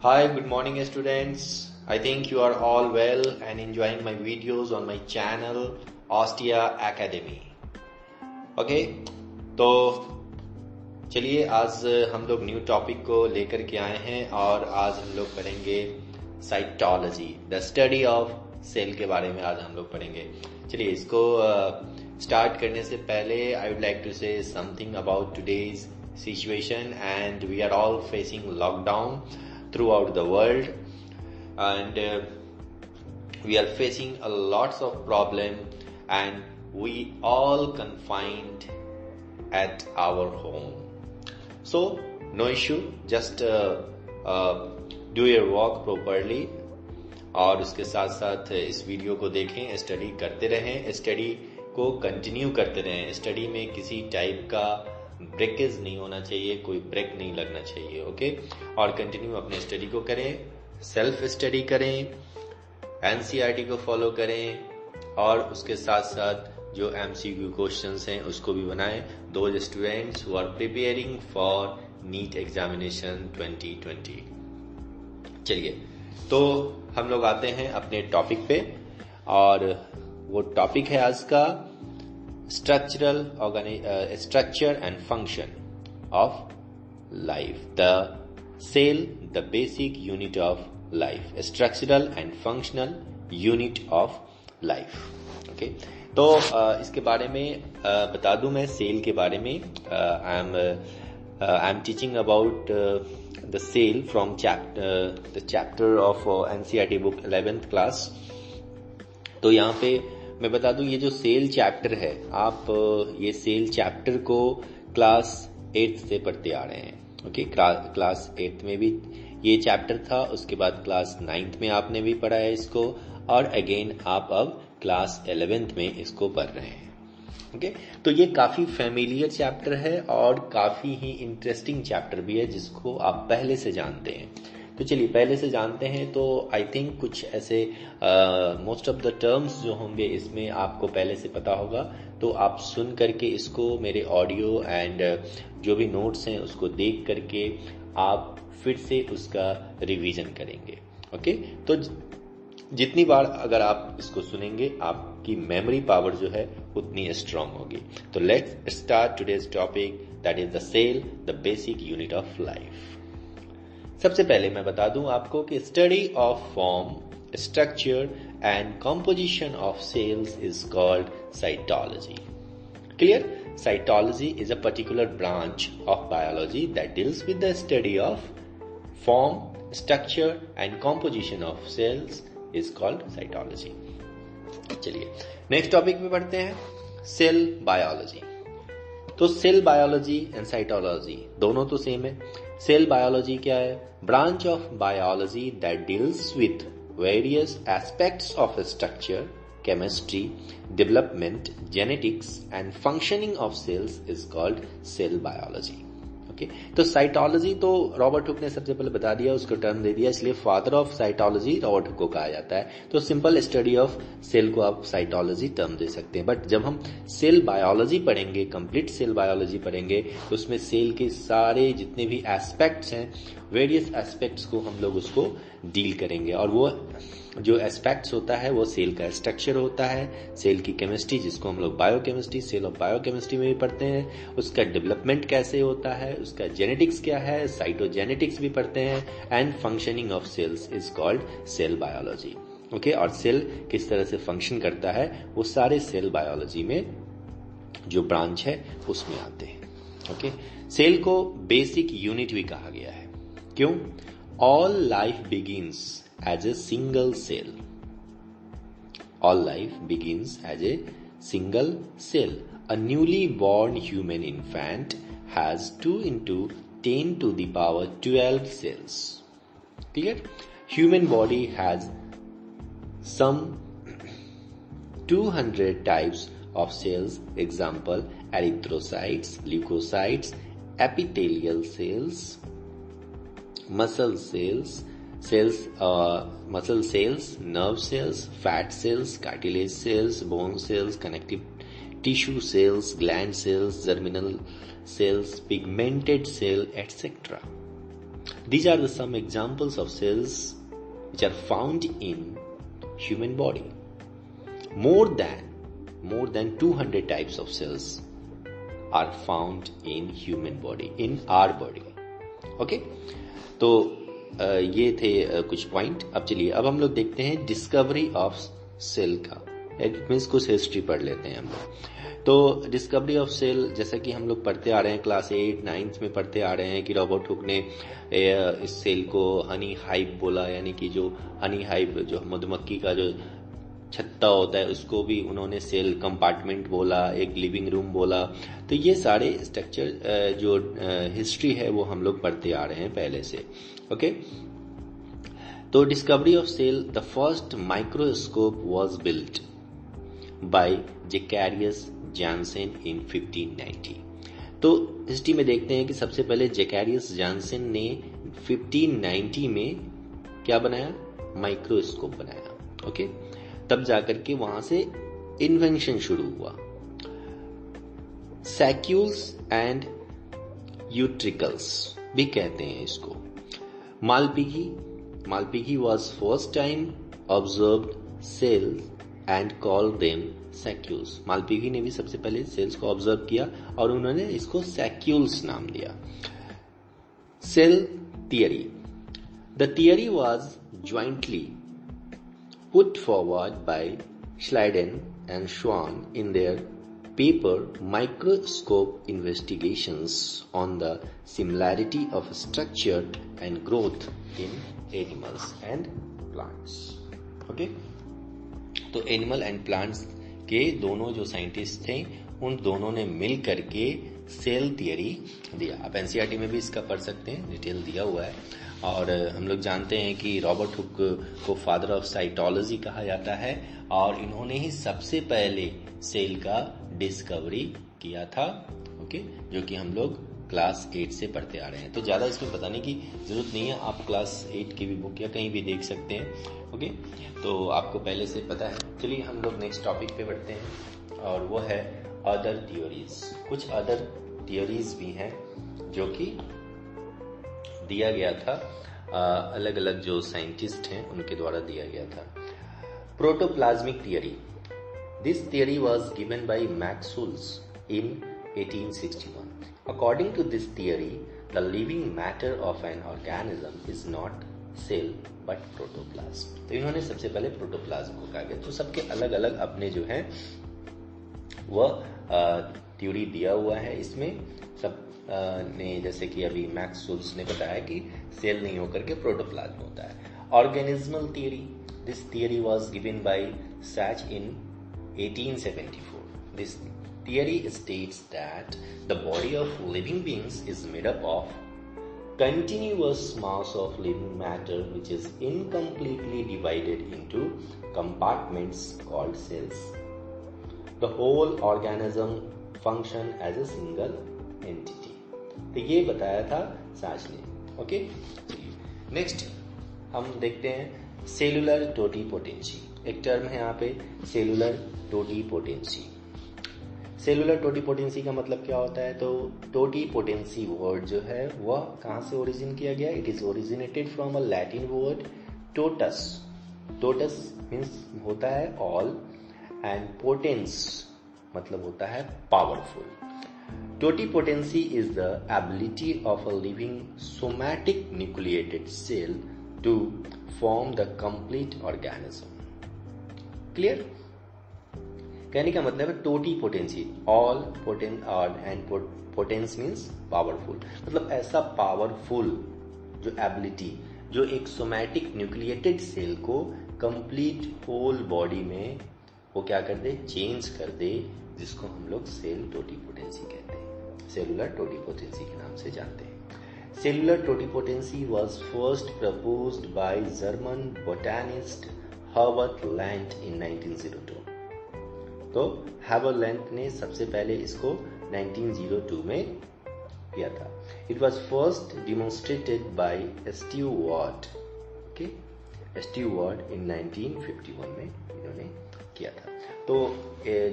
Hi, good morning students. I think you are all well and enjoying my videos on my channel Ostia Academy. Okay, तो चलिए आज हम लोग new topic को लेकर के आए हैं और आज हम लोग पढ़ेंगे cytology, the study of cell के बारे में आज हम लोग पढ़ेंगे. चलिए इसको स्टार्ट करने से पहले I would like to say something about today's situation and we are all facing lockdown throughout the world and we are facing a lots of problem and we all confined at our home. So no issue, just do your work properly और उसके साथ साथ इस video को देखें, study करते रहें, study को कंटिन्यू करते रहें. स्टडी में किसी टाइप का ब्रेकेज नहीं होना चाहिए, कोई ब्रेक नहीं लगना चाहिए. ओके, और कंटिन्यू अपने स्टडी को करें, सेल्फ स्टडी करें, एनसीईआरटी को फॉलो करें और उसके साथ साथ जो एमसीक्यू क्वेश्चंस हैं उसको भी बनाएं. Those students who are preparing for NEET examination 2020. चलिए तो हम लोग आते हैं अपने टॉपिक पे और वो टॉपिक है आज का structure and function of life. The cell, the basic unit of life. Structural and functional unit of life. Okay. तो इसके बारे में बता दूं मैं सेल के बारे में. I am teaching about the cell from the chapter of NCERT book 11th class. तो यहाँ पे मैं बता दूं ये जो सेल चैप्टर है, आप ये सेल चैप्टर को क्लास 8 से पढ़ते आ रहे हैं. ओके, क्लास 8 में भी ये चैप्टर था, उसके बाद क्लास 9th में आपने भी पढ़ा है इसको और अगेन आप अब क्लास 11th में इसको पढ़ रहे हैं. ओके, तो ये काफी फेमिलियर चैप्टर है और काफी ही इंटरेस्टिंग चैप्टर भी है जिसको आप पहले से जानते हैं. तो चलिए पहले से जानते हैं. तो आई थिंक कुछ ऐसे मोस्ट ऑफ द टर्म्स जो होंगे इसमें आपको पहले से पता होगा, तो आप सुन करके इसको मेरे ऑडियो एंड जो भी नोट्स हैं उसको देख करके आप फिर से उसका रिवीजन करेंगे. ओके, तो जितनी बार अगर आप इसको सुनेंगे आपकी मेमोरी पावर जो है उतनी स्ट्रांग होगी. तो let's start today's topic, that is the cell, the basic unit of life. सबसे पहले मैं बता दूं आपको कि study of form, structure and composition of cells is called cytology. Clear? Cytology is a particular branch of biology that deals with the study of form, structure and composition of cells is called cytology. चलिए next topic में बढ़ते हैं, cell biology. तो cell biology and cytology दोनों तो same है. Cell biology क्या है? Branch of biology that deals with various aspects of structure, chemistry, development, genetics and functioning of cells is called cell biology. Okay, तो cytology तो Robert Hooke ने सबसे पहले बता दिया, उसको टर्म दे दिया, इसलिए father of cytology Robert Hooke को कहा जाता है. तो सिंपल स्टडी ऑफ सेल को आप साइटोलॉजी टर्म दे सकते हैं. बट जब हम सेल बायोलॉजी पढ़ेंगे, कंप्लीट सेल बायोलॉजी पढ़ेंगे, तो उसमें सेल के सारे जितने भी एस्पेक्ट्स हैं, वेरियस एस्पेक्ट्स को हम लोग उसको डील करेंगे. और वो जो एस्पेक्ट्स होता है वो सेल का स्ट्रक्चर होता है, सेल की केमिस्ट्री जिसको हम लोग बायोकेमिस्ट्री, सेल ऑफ बायोकेमिस्ट्री में भी पढ़ते हैं, उसका डेवलपमेंट कैसे होता है, उसका जेनेटिक्स क्या है, साइटोजेनेटिक्स भी पढ़ते हैं, and functioning of cells is called cell biology. Okay, और सेल किस तरह से फंक्शन करता है वो सारे सेल बायोलॉजी में जो ब्रांच है उसमें आते हैं. ओके, सेल को बेसिक यूनिट भी कहा गया है. क्यों? All life begins as a single cell. All life begins as a single cell. A newly born human infant has 2 into 10 to the power 12 cells. Clear? Human body has some 200 types of cells. Example, erythrocytes, leukocytes, epithelial cells, muscle cells, muscle cells, nerve cells, fat cells, cartilage cells, bone cells, connective tissue cells, gland cells, germinal cells, pigmented cell, etc. These are the some examples of cells which are found in human body. More than 200 types of cells are found in human body, in our body. Okay? तो ये थे कुछ point. अब चलिए, अब हम लोग देखते हैं डिस्कवरी ऑफ सेल का. इट मीन्स कुछ हिस्ट्री पढ़ लेते हैं हम लोग. तो डिस्कवरी ऑफ सेल, जैसा कि हम लोग पढ़ते आ रहे हैं, क्लास 8, 9 में पढ़ते आ रहे हैं कि रॉबर्ट हुक ने इस सेल को हनी हाइव बोला, यानी कि जो हनी हाइव, जो मधुमक्खी का जो छत्ता होता है, उसको भी उन्होंने सेल कंपार्टमेंट बोला, एक लिविंग रूम बोला. तो ये सारे स्ट्रक्चर जो हिस्ट्री है वो हम लोग पढ़ते आ रहे हैं पहले से. ओके. तो discovery of cell, the first microscope was built by Zacharias Johnson in 1590. तो हिस्ट्री में देखते हैं कि सबसे पहले जेकैरियस जॉनसन ने 1590 में क्या बनाया? माइक्रोस्कोप बनाया. ओके. तब जाकर के वहां से इन्वेंशन शुरू हुआ. सैक्यूल्स एंड यूट्रिकल्स भी कहते हैं इसको. मालपीगी was first time observed cells and called them सैक्यूल्स. मालपीगी ने भी सबसे पहले सेल्स को ऑब्जर्व किया और उन्होंने इसको सैक्यूल्स नाम दिया. Cell theory. The theory was jointly put forward by Schleiden and Schwann in their paper Microscope Investigations on the Similarity of Structure and Growth in Animals and Plants. Okay? तो animal and plants के दोनों जो scientist थे, उन दोनों ने मिल करके cell theory दिया. आप एनसीईआरटी में भी इसका पढ़ सकते हैं, डिटेल दिया हुआ है. और हम लोग जानते हैं कि रॉबर्ट हुक को फादर ऑफ साइटोलॉजी कहा जाता है और इन्होंने ही सबसे पहले सेल का डिस्कवरी किया था. ओके, जो कि हम लोग क्लास 8 से पढ़ते आ रहे हैं. तो ज्यादा इसमें बताने की जरूरत नहीं है, आप क्लास 8 की भी बुक या कहीं भी देख सकते हैं. ओके, तो आपको पहले से पता है. चलिए हम लोग नेक्स्ट टॉपिक पे बढ़ते हैं और वो है अदर थियोरीज. कुछ अदर थियोरीज भी हैं जो कि दिया गया था, अलग अलग जो साइंटिस्ट हैं उनके द्वारा दिया गया था. Protoplasmic theory. This theory was given bye Maxwell in 1861. According to this theory, the living matter of an organism is not cell but protoplasm. तो इन्होंने सबसे पहले प्रोटोप्लाज्म को कहा गया. तो सबके अलग अलग अपने जो है वह थ्योरी दिया हुआ है. इसमें सब ने, जैसे कि अभी मैक्सवेल ने बताया कि सेल नहीं होकर के प्रोटोप्लाज्म होता है. Organismal theory. This theory was given by Sachs in 1874. This theory states that the body of living beings is made up of continuous mass of living matter which is incompletely divided into compartments called cells. The whole organism function as a single entity. तो ये बताया था साच ने. Okay, next हम देखते हैं cellular totipotency. एक term है यहाँ पे, सेलुलर टोटीपोटेंसी. सेलुलर टोटीपोटेंसी का मतलब क्या होता है? तो टोटीपोटेंसी वर्ड जो है वह कहाँ से ओरिजिन किया गया? It is originated from a Latin word totus. Totus means होता है ऑल एंड पोटेंस मतलब होता है powerful. Totipotency is the ability of a living somatic nucleated cell to form the complete organism. Clear? कहने का मतलब है totipotency, all potent and potens means powerful. मतलब ऐसा पावरफुल जो एबिलिटी जो एक सोमैटिक न्यूक्लिएटेड सेल को कंप्लीट होल बॉडी में वो क्या कर दे? चेंज कर दे, जिसको हम लोग सेल टोटीपोटेंसी कहते हैं. सेलुलर टोटीपोटेंसी के नाम से जानते हैं. Cellular totipotency was first proposed by German botanist Herbert land in 1902. तो हर्बर्ट ने सबसे पहले इसको 1902 में किया था. It was first demonstrated by Steward. Okay, Steward in 1951 में इन्होंने किया था. तो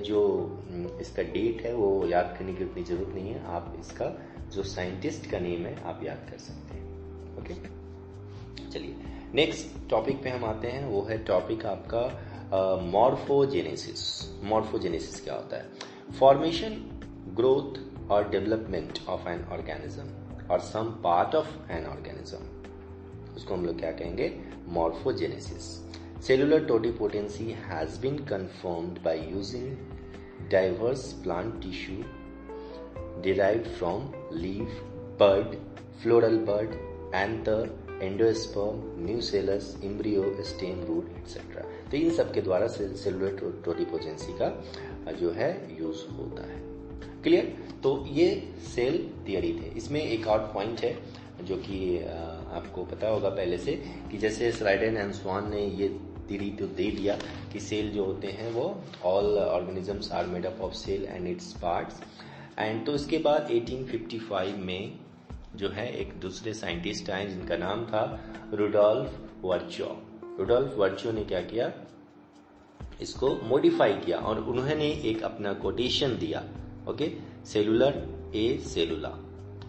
जो इसका डेट है वो याद करने की उतनी जरूरत नहीं है, आप इसका जो साइंटिस्ट का नेम है आप याद कर सकते हैं. ओके, चलिए नेक्स्ट टॉपिक पे हम आते हैं, वो है टॉपिक आपका मॉर्फोजेनेसिस। मॉर्फोजेनेसिस क्या होता है? फॉर्मेशन, ग्रोथ और डेवलपमेंट ऑफ एन ऑर्गेनिज्म और some part of an organism, उसको हम लोग क्या कहेंगे? Morphogenesis. Cellular totipotency has been confirmed by using diverse plant tissue derived from leaf, bud, floral bud, anther, endosperm, nucellus, embryo, stem, root etcetera. तो इन सब के द्वारा सेलुलर टोटिपोटेंसी का जो है यूज होता है। क्लियर? तो ये सेल थियरी थे। इसमें एक और पॉइंट है जो कि आपको पता होगा पहले से, कि जैसे स्लाइडेन एंड स्वान ने ये थियरी तो दे दिया कि सेल जो होते हैं वो all organisms are made up of cell and its parts. And तो इसके बाद 1855 में जो है एक दूसरे साइंटिस्ट आए जिनका नाम था रुडोल्फ वर्चो। रुडोल्फ वर्चो ने क्या किया? इसको मॉडिफाई किया और उन्होंने एक अपना कोटेशन दिया, ओके, सेलुलर ए सेलुला,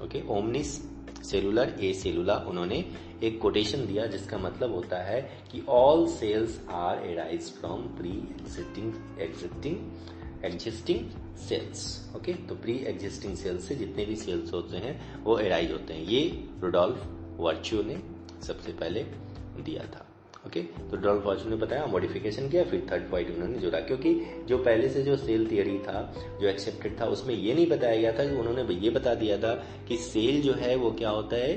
ओके, ओमनिस सेलुलर ए सेलुला। उन्होंने एक कोटेशन दिया जिसका मतलब होता है कि all cells are arise from pre existing cells, okay. तो प्री एग्जिस्टिंग सेल्स से जितने भी सेल्स होते हैं वो एराइज होते हैं। ये रुडोल्फ वर्चो ने सबसे पहले दिया था, ओके। तो रुडोल्फ वर्चो ने बताया, मॉडिफिकेशन किया, फिर थर्ड पॉइंट उन्होंने जोड़ा, क्योंकि जो पहले से जो सेल थियरी था जो एक्सेप्टेड था उसमें ये नहीं बताया गया था, उन्होंने ये बता दिया था कि सेल जो है वो क्या होता है,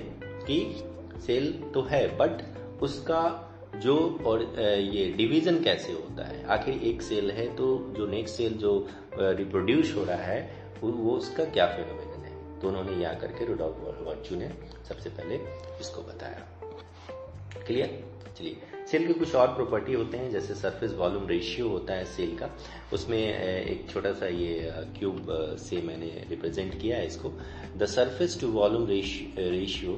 कि सेल तो है बट उसका जो और ये डिवीजन कैसे होता है। आखिर एक सेल है तो जो नेक्स्ट सेल जो रिप्रोड्यूस हो रहा है वो उसका क्या फिनोमेनन है। तो उन्होंने यहाँ करके रुडोल्फ वर्चो ने सबसे पहले इसको बताया। क्लियर? चलिए, सेल के कुछ और प्रॉपर्टी होते हैं, जैसे सरफेस वॉल्यूम रेशियो होता है सेल का। उसमें एक छोटा सा ये क्यूब से मैंने रिप्रेजेंट किया है इसको। The surface to volume ratio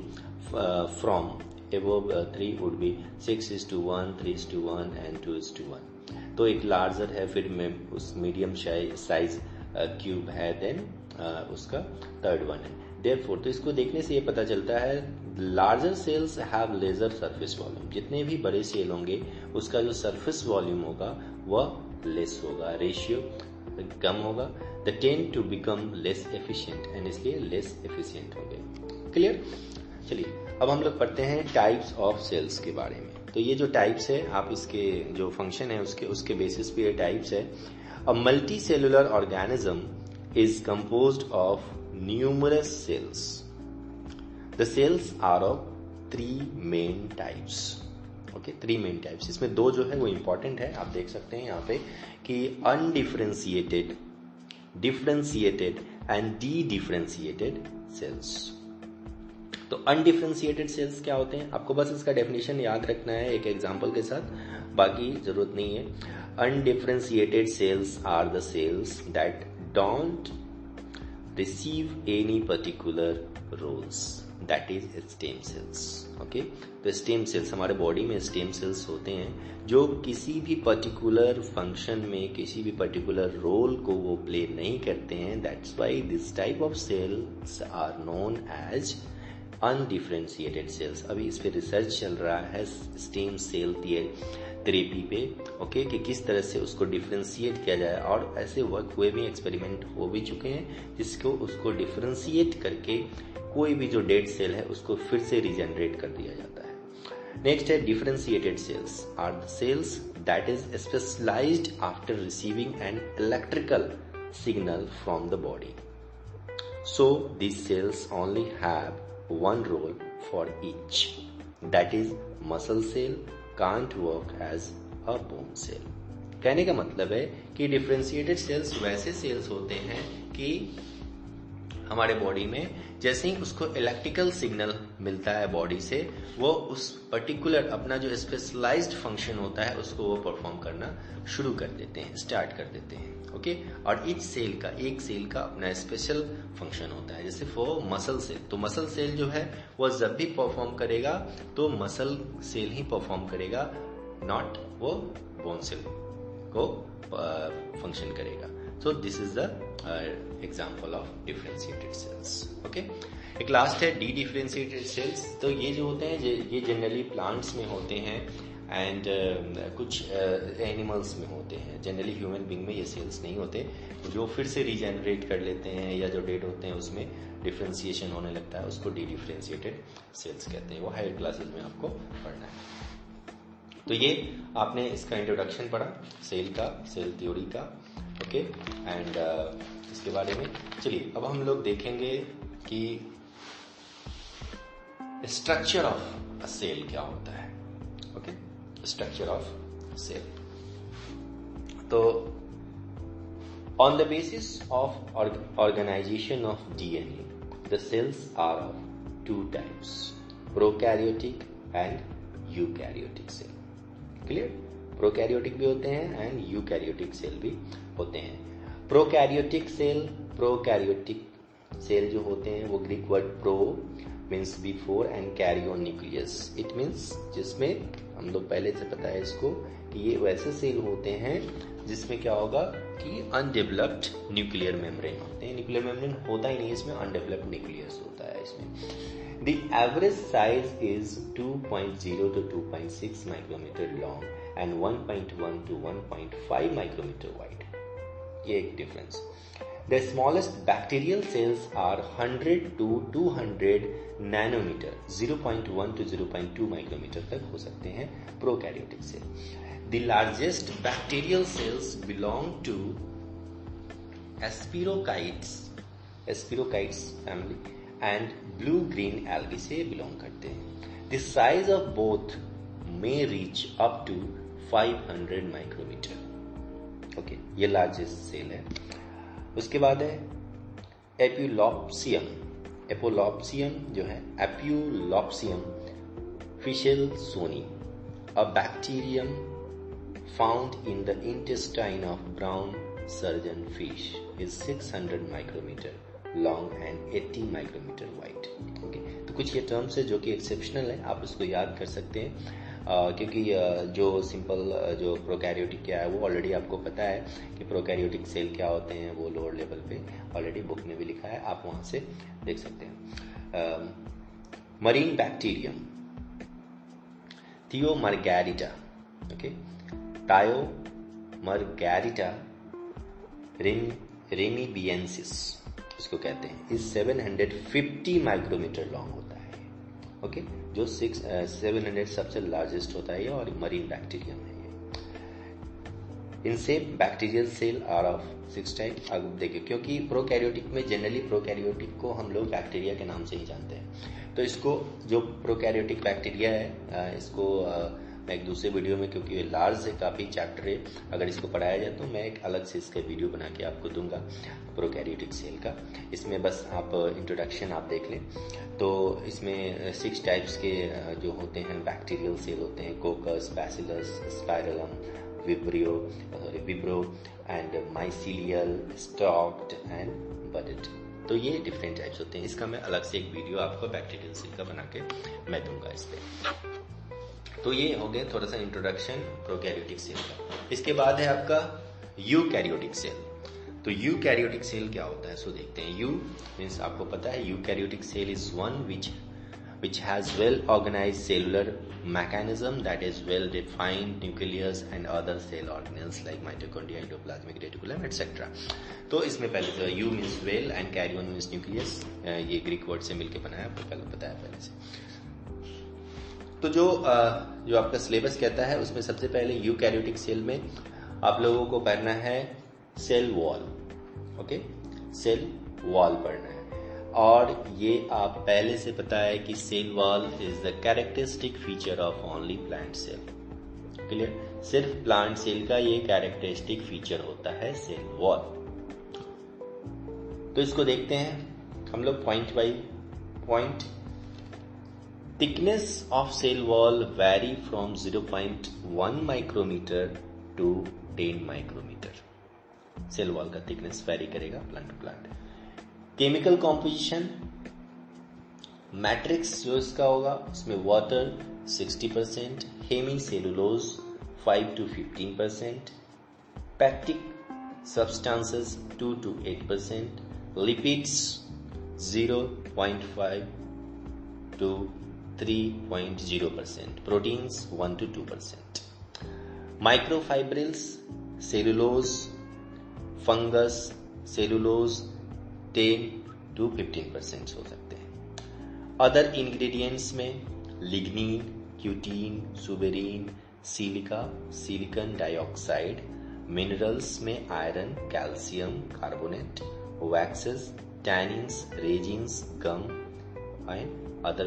from above 3 would be 6:1, 3:1 and 2:1। तो एक लार्जर है, फिर में उस मीडियम साइज क्यूब है, देन उसका थर्ड वन है। देयरफॉर तो इसको देखने से ये पता चलता है larger cells have laser surface volume. जितने भी बड़े सेल होंगे उसका जो सरफेस वॉल्यूम होगा वह लेस होगा, रेशियो कम होगा। The tend to become less efficient and इसलिए लेस एफिशिएंट होंगे। क्लियर? चलिए, अब हम लोग पढ़ते हैं टाइप्स ऑफ सेल्स के बारे में। तो ये जो टाइप्स है, आप इसके जो फंक्शन है उसके बेसिस पे ये टाइप्स है। A multi cellular organism is composed of numerous cells. The cells are of 3 main types, okay, 3 main types. इसमें 2 जो है वो इंपॉर्टेंट है, आप देख सकते हैं यहाँ पे कि undifferentiated, differentiated and D differentiated sales. तो अनडिफरेंशिएटेड सेल्स क्या होते हैं? आपको बस इसका डेफिनेशन याद रखना है एक एग्जांपल के साथ, बाकी जरूरत नहीं है। Undifferentiated cells are the cells that don't receive any particular roles, that is stem cells, okay. तो स्टेम सेल्स, हमारे बॉडी में स्टेम सेल्स होते हैं जो किसी भी पर्टिकुलर फंक्शन में किसी भी पर्टिकुलर रोल को वो प्ले नहीं करते हैं। That's why this type of cells are known as undifferentiated cells. अभी इस पे रिसर्च चल रहा है स्टेम सेल थेरेपी पे, ओके, कि किस तरह से उसको डिफरेंशिएट किया जाए, और ऐसे वर्क हुए भी, एक्सपेरिमेंट हो भी चुके हैं जिसको उसको डिफरेंशिएट करके कोई भी जो डेड सेल है उसको फिर से रिजेनरेट कर दिया जाता है। नेक्स्ट है differentiated cells are the cells that is specialised after receiving an electrical signal from the body. So this cells only have one role for each, that is muscle cell can't work as a bone cell। कहने का मतलब है कि differentiated sales वैसे sales होते हैं कि हमारे बॉडी में जैसे ही उसको इलेक्ट्रिकल सिग्नल मिलता है बॉडी से, वो उस पर्टिकुलर अपना जो स्पेशलाइज्ड फंक्शन होता है उसको वो परफॉर्म करना शुरू कर देते हैं, स्टार्ट कर देते हैं, ओके। और एक सेल का अपना स्पेशल फंक्शन होता है। जैसे फॉर मसल सेल, तो मसल सेल जो है वो जब भी परफॉर्म करेगा तो मसल सेल ही परफॉर्म करेगा, नॉट वो बोन सेल को फंक्शन करेगा। So this is the example of differentiated cells, okay। एक लास्ट है डी डिफरेंशिएटेड सेल्स। तो ये जो होते हैं ये जनरली प्लांट्स में होते हैं एंड कुछ एनिमल्स में होते हैं। जनरली ह्यूमन बीइंग में ये सेल्स नहीं होते, जो फिर से रीजेनरेट कर लेते हैं या जो डेड होते हैं उसमें डिफरेंशिएशन होने लगता है, उसको डी डिफरेंशिएटेड सेल्स कहते हैं। वो हायर क्लासेस में आपको पढ़ना है। तो ये आपने इसका इंट्रोडक्शन पढ़ा सेल का, सेल थ्योरी का, ओके एंड इसके बारे में। चलिए अब हम लोग देखेंगे कि स्ट्रक्चर ऑफ अ सेल क्या होता है। Okay, structure of cell. तो on the basis of organisation of DNA the cells are of two types, prokaryotic and eukaryotic cell. Clear? Prokaryotic भी होते हैं एंड यूकैरियोटिक सेल भी होते हैं। प्रोकैरियोटिक सेल जो होते हैं वो Greek word pro means before and कैरियन न्यूक्लियस। इट मीन्स जिसमें हम लोग पहले से पता है इसको कि ये वैसे सेल होते हैं जिसमें क्या होगा कि अनडेवलप्ड न्यूक्लियर मेम्ब्रेन होते हैं। न्यूक्लियर मेम्ब्रेन होता ही नहीं, इसमें अनडेवलप्ड न्यूक्लियस होता है इसमें। The average size is 2.0 to 2.6 micrometer long and 1.1 to 1.5 micrometer wide. ये एक difference. The smallest bacterial cells are 100 to 200 nanometer, 0.1 to 0.2 micrometer तक हो सकते हैं prokaryotic cell. The largest bacterial cells belong to Aspirochites family and blue-green algae से belong करते हैं. The size of both may reach up to 500 micrometer. Okay, ये largest cell है. उसके बाद है एप्यूलॉप्सियम जो है एप्यूलॉप्सियम फिशेलसोनी, a bacterium found in the intestine of brown surgeon fish is 600 micrometer long and 80 micrometer wide. Okay, तो कुछ ये टर्म्स है जो कि एक्सेप्शनल है, आप इसको याद कर सकते हैं क्योंकि जो सिंपल जो प्रोकैरियोटिक क्या है वो ऑलरेडी आपको पता है कि प्रोकैरियोटिक सेल क्या होते हैं, वो लोअर लेवल पे ऑलरेडी बुक में भी लिखा है, आप वहां से देख सकते हैं. मरीन बैक्टीरियम थियोमार्गेरिटा, ओके, टायोमार्गेरिटा रेमिबियंसिस इसको कहते हैं, इस 750 माइक्रोमीटर लॉन्ग होता है. ओके, जो 700 सबसे लार्जेस्ट होता है और मरीन बैक्टीरियम है ये. इनसे bacterial cell are of 6 type. अब देखिए, क्योंकि प्रोकैरियोटिक में जनरली प्रोकैरियोटिक को हम लोग बैक्टीरिया के नाम से ही जानते हैं, तो इसको जो प्रोकैरियोटिक बैक्टीरिया है इसको मैं एक दूसरे वीडियो में, क्योंकि ये लार्ज है काफ़ी चैप्टर है, अगर इसको पढ़ाया जाए तो मैं एक अलग से इसका वीडियो बना के आपको दूंगा प्रोकैरियोटिक सेल का. इसमें बस आप इंट्रोडक्शन आप देख लें. तो इसमें 6 टाइप्स के जो होते हैं बैक्टीरियल सेल होते हैं, कोकस, bacillus, spirillum, विब्रो and mycelial, stocked and budded. तो ये डिफरेंट टाइप्स होते हैं. इसका मैं अलग से एक वीडियो आपको बैक्टीरियल सेल का बना के मैं दूंगा इस पर. तो ये हो गया थोड़ा सा इंट्रोडक्शन प्रोकैरियोटिक सेल का. इसके बाद है आपका यूकैरियोटिक सेल. तो यूकैरियोटिक सेल क्या होता है सो देखते हैं. यू मीन्स आपको पता है eukaryotic cell is one which has well organized cellular mechanism that is well defined nucleus and other cell organelles like mitochondria, endoplasmic reticulum etc. तो इसमें पहले तो U means well and carrion means nucleus, ये Greek word से मिलके बना है, आपको पहले पता है पहले से. तो जो आपका सिलेबस कहता है उसमें सबसे पहले यूकैरियोटिक सेल में आप लोगों को पढ़ना है cell wall. Okay, cell wall पढ़ना है. और ये आप पहले से पता है कि cell wall is the characteristic feature of only plant cell. Clear? सिर्फ प्लांट सेल का ये कैरेक्टरिस्टिक फीचर होता है सेल वॉल. तो इसको देखते हैं हम लोग point by point. Thickness of cell wall vary from 0.1 micrometre to 10 micrometre. Cell wall का थिकनेस वैरी करेगा plant to plant. Chemical composition matrix जो इसका होगा उसमें water 60%, hemi cellulose 5 to 15%, pectic substances 2 to 8%, lipids 0.5 to 3.0%, proteins 1 to 2%. Microfibrils, cellulose, fungus, cellulose 10 to 15% हो सकते हैं. Other ingredients में lignin, cutin, suberin, silica, silicon dioxide, minerals में iron, calcium carbonate, waxes, tannins, resins, gum and other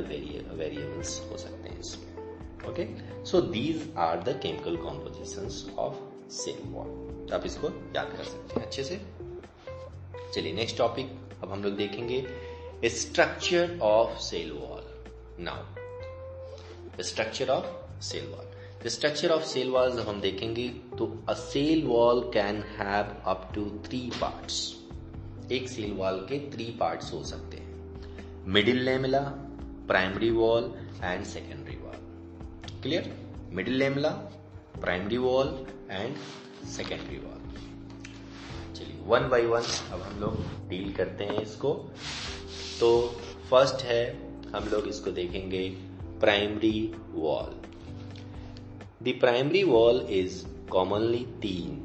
variables हो सकते हैं इसमें. Okay, so these are the chemical compositions of cell wall. आप इसको याद कर सकते हैं अच्छे से. चलिए नेक्स्ट टॉपिक अब हम लोग देखेंगे structure of cell wall. Now structure of cell wall. The structure of cell walls जब हम देखेंगे तो a cell wall can have up to 3 parts. एक सेल वॉल के 3 parts हो सकते हैं. Middle lamella, primary wall and secondary wall. Clear? Middle lamella, primary wall and secondary wall. चलिए वन बाय वन अब हम लोग डील करते हैं इसको. तो फर्स्ट है हम लोग इसको देखेंगे primary wall. The primary wall is commonly thin,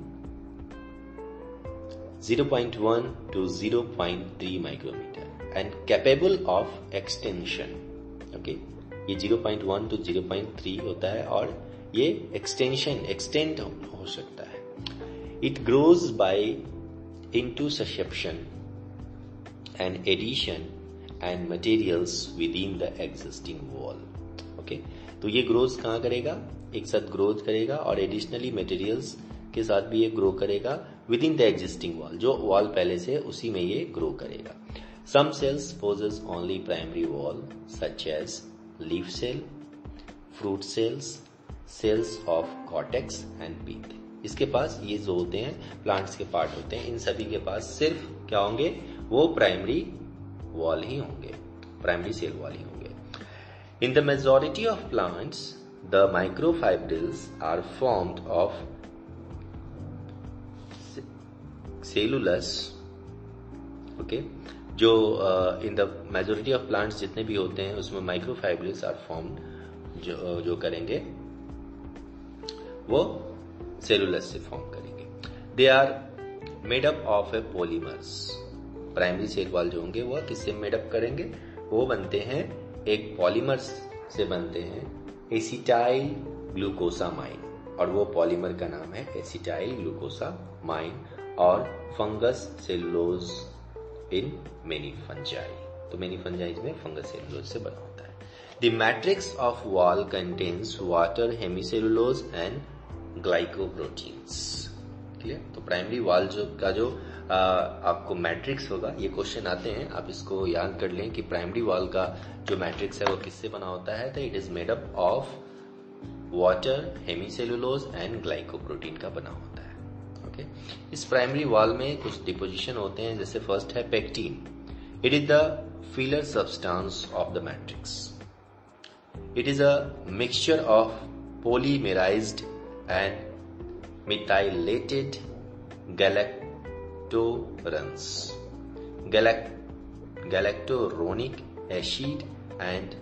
0.1 to 0.3 micrometer and capable of extension. Okay, ये 0.1 to 0.3 होता है और ये extend हो सकता है. It grows by intersusception and addition and materials within the existing wall. Okay, तो ये ग्रोथ कहाँ करेगा? एक साथ ग्रोथ करेगा और एडिशनली मटेरियल्स के साथ भी ये ग्रो करेगा within the existing wall. जो वॉल पहले से उसी में ये ग्रो करेगा. Some cells possess only primary wall such as leaf cell, fruit cells, cells of cortex and pith. इसके पास ये जो होते हैं प्लांट्स के पार्ट होते हैं, इन सभी के पास सिर्फ क्या होंगे? वो प्राइमरी वॉल ही होंगे, प्राइमरी सेल वॉल ही होंगे. In the majority of plants, the microfibrils are formed of cellulose. Okay, जो in the majority of plants जितने भी होते हैं उसमें microfibrils are formed, जो करेंगे वो cellulose से form करेंगे. They are made up of a polymers. Primary cell wall जो होंगे वो किससे मेड अप करेंगे? वो बनते हैं एक पॉलीमर्स से बनते हैं, एसिटाइल ग्लूकोसामाइन, और वो पॉलीमर का नाम है एसिटाइल ग्लूकोसामाइन. और fungus cellulose in many fungi. तो मेनी फंजाई में फंगस सेलुलोज से बना होता है. The matrix of wall contains water, hemicellulose and glycoproteins. Clear? तो प्राइमरी वॉल जो आपको मैट्रिक्स होगा, ये क्वेश्चन आते हैं, आप इसको याद कर लें कि प्राइमरी वॉल का जो मैट्रिक्स है वो किससे बना होता है? तो it is made up of water, hemicellulose and glycoprotein का बना होता है. ओके, इस प्राइमरी वॉल में कुछ डिपोजिशन होते हैं, जैसे फर्स्ट है pectin. It is the filler substance of the matrix. It is a mixture of polymerised and methylated galactorans, galactoronic acid and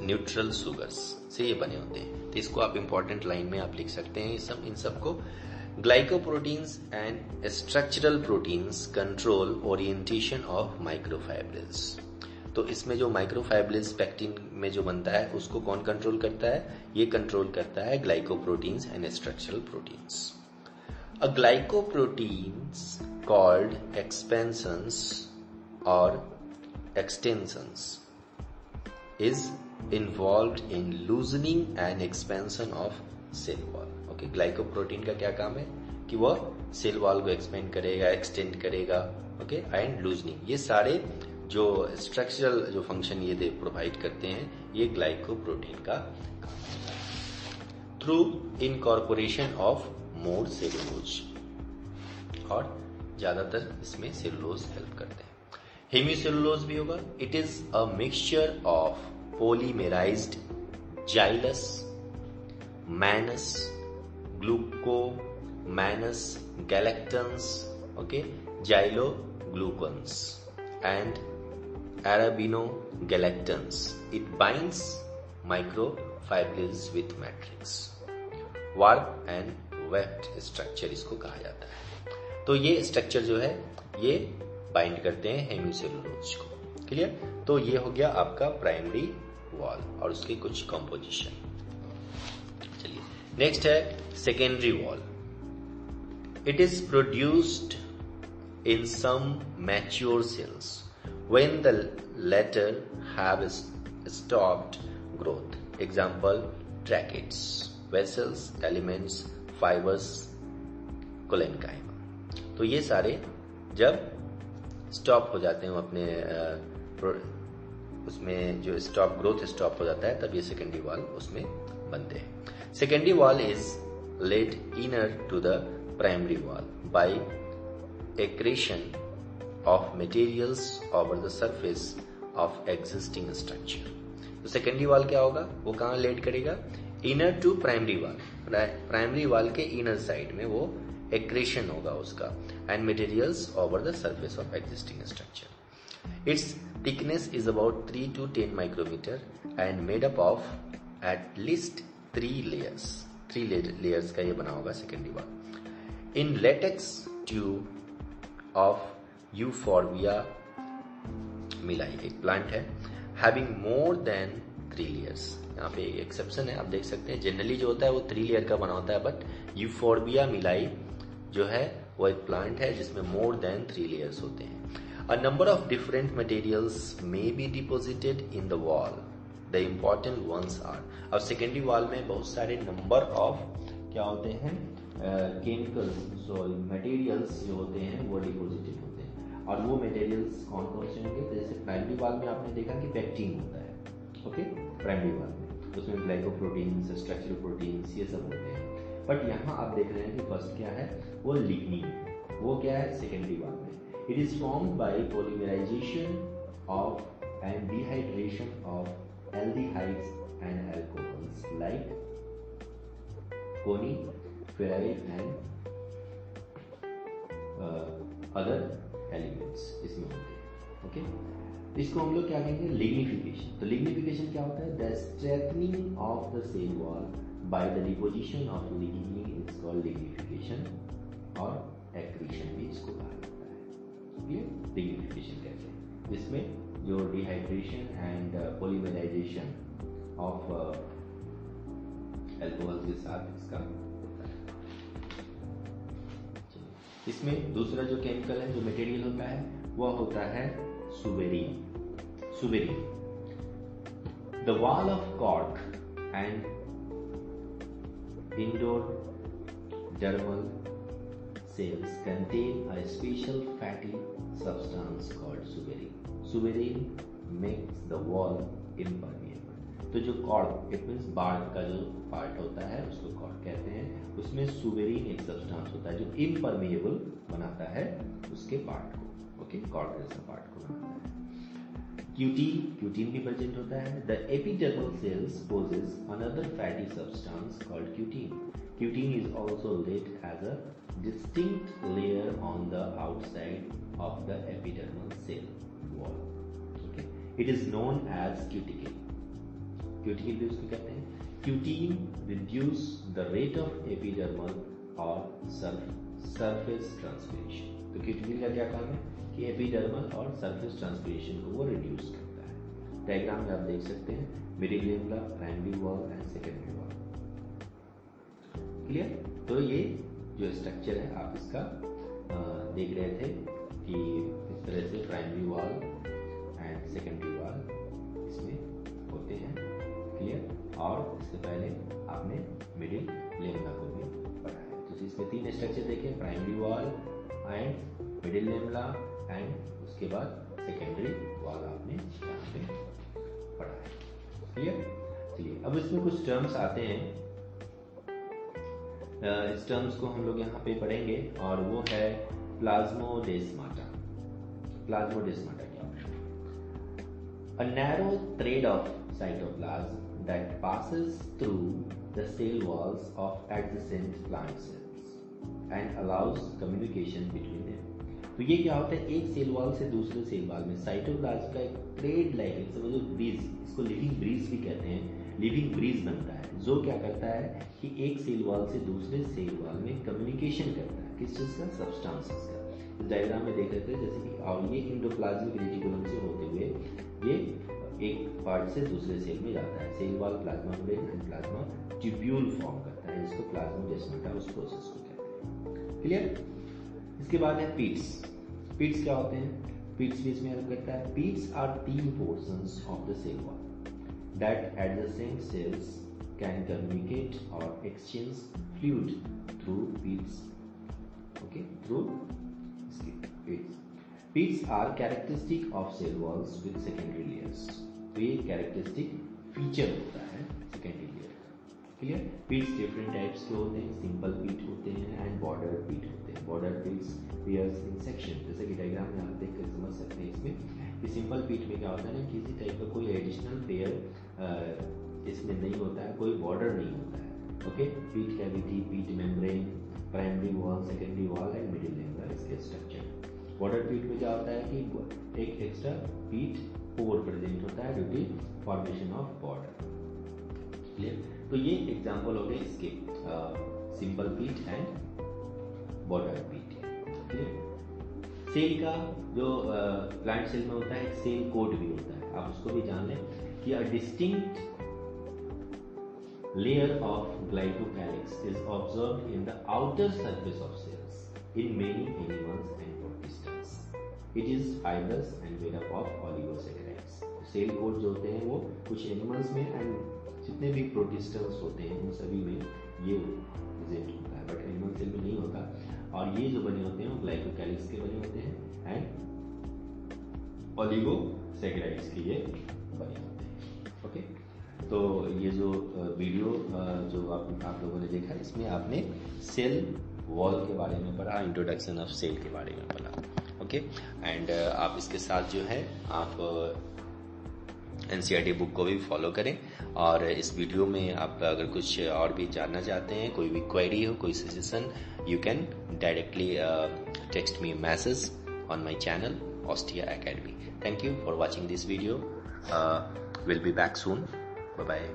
neutral sugars से ये बने होते हैं. तो इसको आप इंपॉर्टेंट लाइन में आप लिख सकते हैं. इन सबको glycoproteins and structural proteins control orientation of microfibrils. तो इसमें जो माइक्रोफाइब्रिल्स पेक्टिन में जो बनता है उसको कौन कंट्रोल करता है? ये कंट्रोल करता है glycoproteins and structural proteins. A glycoproteins called expansions or extensions is involved in loosening and expansion of cell wall. Okay, glycoprotein का क्या काम है कि वह सेल वॉल को एक्सपेंड करेगा, एक्सटेंड करेगा. ओके, एंड लूजनिंग, ये सारे जो स्ट्रक्चरल जो फंक्शन ये प्रोवाइड करते हैं, ये ग्लाइकोप्रोटीन का through incorporation of more cellulose, और ज्यादातर इसमें सेलुलोज हेल्प करते हैं. हेमीसेलुलोज भी होगा. It is a mixture of polymerised xylans, mannans, glucomannans, galactans, okay, xyloglucans and arabinogalactans. It binds microfibrils with matrix. Warp and weft structure इसको कहा जाता है। तो ये स्ट्रक्चर जो है ये बाइंड करते हैं हेमिसेलुलोज को। क्लियर? तो ये हो गया आपका प्राइमरी वॉल और उसके कुछ कंपोजिशन। चलिए नेक्स्ट है secondary wall. It is produced in some mature cells when the latter have stopped growth. Example tracheids, vessels, elements, fibres, collenchyma. तो ये सारे जब स्टॉप हो जाते हैं अपने उसमें जो स्टॉप ग्रोथ स्टॉप हो जाता है तब ये सेकेंडरी वॉल उसमें बनते हैं। Secondary wall is laid inner to the primary wall by accretion of materials over the surface of existing structure. तो सेकेंडरी वॉल क्या होगा, वो कहाँ लेड करेगा, inner to primary wall, primary wall के इनर साइड में वो एक्रेशन होगा उसका, and materials over the surface of existing structure. Its thickness is about 3 to 10 micrometre and made up of at least 3 layers. 3 layers का ये बना होगा secondary wall. In latex tube of euphorbia मिलाई, एक प्लांट है, having more than 3 layers. यहाँ पे एक एक्सेप्शन है, आप देख सकते हैं जनरली जो होता है वो 3 लेयर का बना होता है, बट यूफोर्बिया मिलाई जो है वो एक प्लांट है जिसमें मोर देन 3 लेयर्स होते हैं। A number of different materials may be deposited in the wall, the important ones are. अब सेकेंडरी वॉल में बहुत सारे नंबर ऑफ क्या होते हैं, केमिकल्स, मटेरियल्स जो होते हैं वो डिपोजिटेड होते हैं। और वो मटेरियल्स कौन कौन से होंगे, जैसे प्राइमरी वॉल में आपने देखा कि पेक्टिन होता है, ओके, प्राइमरी वॉल में उसमें ग्लाइकोप्रोटीन्स, स्ट्रक्चरल प्रोटीन्स ये सब होते हैं। बट यहाँ आप देख रहे हैं कि फर्स्ट क्या है, वो लिग्निन। वो क्या है सेकेंडरी वॉल में। It is formed by polymerisation of and dehydration of aldehydes and alcohols like coniferide and other elements इसमें होते हैं, ओके। इसको हम लोग क्या कहेंगे, लिग्निफिकेशन। तो लिग्निफिकेशन क्या होता है, the strengthening of the cell wall by the deposition of lignin is called lignification, और एक्रीशन भी इसको कहा जाता है। ये लिग्निफिकेशन कहते हैं, जिसमें जो dehydration and polymerisation of alcohol के साथ इसका होता है। इसमें दूसरा जो केमिकल है, जो मटेरियल होता है, वह होता है suberin. Suberin. The wall of cork and endodermal cells contain a special fatty substance called suberin. Suberin makes the wall impermeable. तो जो कॉर्क, इट मीन्स बार्क का जो पार्ट होता है उसको कॉर्क कहते हैं, उसमें सुबेरिन एक सब्सटेंस होता है जो इम्परमेएबल बनाता है उसके पार्ट को, ओके, कॉर्क जैसा पार्ट को बनाता है। क्यूटीन भी प्रेजेंट होता है। The epidermal cells possess another fatty substance called cutin. Cutin is also laid as a distinct layer on the outside of the epidermal cell wall, okay. It is known as cuticle. Cuticle भी उसको कहते हैं। Cutin reduce the rate of epidermal और surface transpiration. तो cuticle का क्या काम है कि एपिडर्मल और सरफेस ट्रांसपिरेशन को वो रिड्यूस करता है। डायग्राम में आप देख सकते हैं middle level, primary wall and secondary wall. Clear? तो ये जो स्ट्रक्चर है आप इसका देख रहे थे कि इस तरह से primary wall and secondary wall इसमें होते हैं। क्लियर? और इससे पहले आपने मिडिल लेवल को भी पढ़ा है। तो इसमें 3 स्ट्रक्चर देखे, प्राइमरी वॉल एंड मिडिल लेवला एंड उसके बाद सेकेंडरी वॉल आपने यहाँ पे पढ़ा है। क्लियर? चलिए अब इसमें कुछ टर्म्स आते हैं, इस टर्म्स को हम लोग यहाँ पे पढ़ेंगे, और वो है प्लाज्मोडेस्माटा। प्लाज्मोडेस्माटा क्या होता है? A narrow thread of cytoplasm that passes through the cell walls of adjacent plant cells and allows communication between them. तो ये क्या होता है, एक सेल वॉल से दूसरे सेल वॉल में साइटोप्लाज्म का एक ट्रेड लाइक समझो ब्रीज, इसको लिविंग ब्रीज भी कहते हैं, लिविंग ब्रीज बनता है जो क्या करता है कि एक सेल वॉल से दूसरे सेल वॉल में कम्युनिकेशन करता है। किस चीज़ का, सब्सटेंसेस का। इस डायग्राम में देख रहे थे जैसे कि, और ये एंडोप्लाज्मिक रेटिकुलम से होते हुए ये एक पार्ट से दूसरे सेल में जाता है। Cell wall plasma membrane and plasma tubule form करता है, जिसको प्लाज्मोडेस्माटा उस प्रोसेस को कहते हैं। क्लियर। इसके बाद है पीट्स। पीट्स क्या होते हैं, पीट्स भी इसमें हेल्प करता है। पीट्स आर तीन portions of the cell wall that adjacent cells can communicate or exchange fluid through pits. Okay, through pits. Pits are characteristic of cell walls with secondary layers. तो ये characteristic feature होता है secondary layer का। Clear. pits different types के होते हैं, simple pit होते हैं and border pit होते हैं। border pits pairs in section, जैसे कि डायग्राम में आप देख कर समझ सकते हैं इसमें कि सिंपल पीट में क्या होता है ना, किसी टाइप का कोई एडिशनल पेयर इसमें नहीं होता है, कोई बॉर्डर नहीं होता है। ओके, पीट कैविटी, पीट membrane, primary wall, secondary wall and middle layer इसके स्ट्रक्चर। बॉर्डर पीट में क्या होता है कि एक एक्स्ट्रा पीट पोर प्रेजेंट होता है due to formation of border. Clear. तो ये एग्जांपल हो गए इसके, simple pit and border pit. Clear. Cell का जो प्लांट सेल में होता है एक सेल कोड भी होता है, आप उसको भी जान लें कि a distinct layer of glycocalyx is observed in the outer surface of cells in many animals and protists. It is fibrous and made up of oligosaccharides. Cell coat जो होते हैं वो कुछ एनिमल्स में एंड जितने भी प्रोटिस्टस होते हैं उन सभी में ये प्रेजेंट होता है, बट एनिमल सेल में नहीं होता। और ये जो बने होते हैं वो ग्लाइकोकैलिक्स के बने होते हैं एंड ऑलिगोसैकेराइड्स के ये बने होते हैं। ओके, तो ये जो वीडियो जो आप लोगों ने देखा, इसमें आपने सेल वॉल के बारे में पढ़ा, इंट्रोडक्शन ऑफ सेल के बारे में पढ़ा। ओके, एंड आप इसके साथ जो है आप एनसीईआरटी बुक को भी फॉलो करें। और इस वीडियो में आप अगर कुछ और भी जानना चाहते हैं, कोई भी क्वेरी हो, कोई suggestion, you can directly text me a message on my channel Ostia Academy. Thank you for watching this video. We'll be back soon. Bye bye.